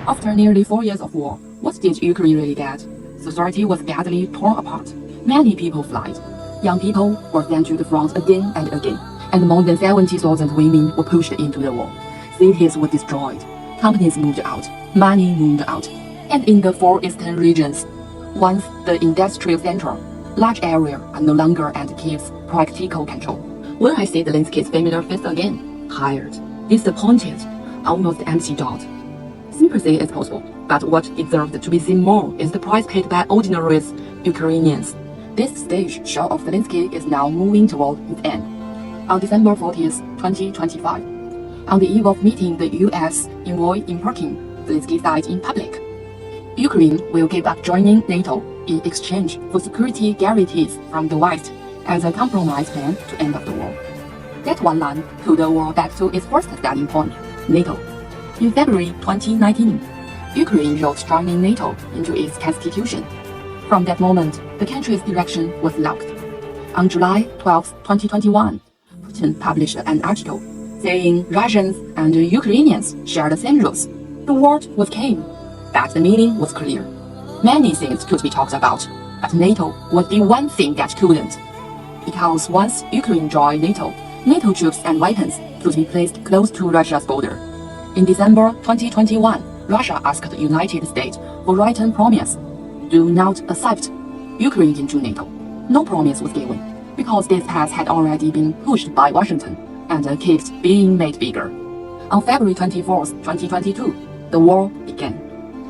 After nearly 4 years of war, what did Ukraine really get? Society was badly torn apart. Many people fled. Young people were sent to the front again and again, and more than 70,000 women were pushed into the war. Cities were destroyed. Companies moved out. Money moved out. And in the four eastern regions, once the industrial center, large areas are no longer at Kiev's practical control. When I see Zelensky's familiar face again, tired, disappointed, almost empty-jawed. Sympathy is possible, but what deserved to be seen more is the price paid by ordinary Ukrainians. This stage show of Zelensky is now moving toward its end. On December 40th, 2025, on the eve of meeting the U.S. envoy in Peking, Zelensky said in public, Ukraine will give up joining NATO in exchange for security guarantees from the West as a compromise plan to end the war. That one line put the war back to its first starting point, NATO. In February 2019, Ukraine wrote joining NATO into its constitution. From that moment, the country's direction was locked. On July 12, 2021, Putin published an article saying Russians and Ukrainians share the same roots. The word was came, but the meaning was clear. Many things could be talked about, but NATO was the one thing that couldn't. Because once Ukraine joined NATO, NATO troops and weapons could be placed close to Russia's border. In December 2021, Russia asked the United States for written promise: do not accept Ukraine into NATO. No promise was given, because this path had already been pushed by Washington and kept being made bigger. On February 24, 2022, the war began.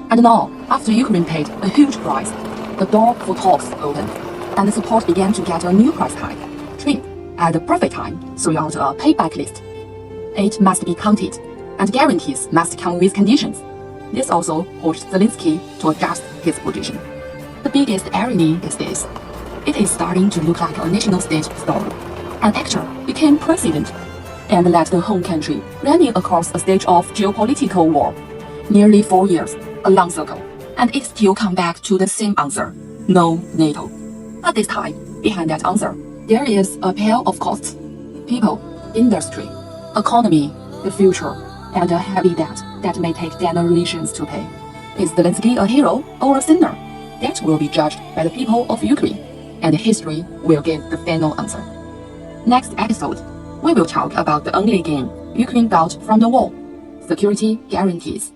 And now, after Ukraine paid a huge price, the door for talks opened, and the support began to get a new price tag, trimmed at the perfect time throughout a payback list. It must be counted, and guarantees must come with conditions. This also pushed Zelensky to adjust his position. The biggest irony is this: it is starting to look like a national stage story. An actor became president and led the home country running across a stage of geopolitical war. Nearly 4 years, a long circle, and it still come back to the same answer: no NATO. But this time, behind that answer, there is a pair of costs: people, industry, economy, the future, and a heavy debt that may take generations to pay. Is Zelensky a hero or a sinner? That will be judged by the people of Ukraine, and history will give the final answer. Next episode, we will talk about the only gain Ukraine got from the war: security guarantees.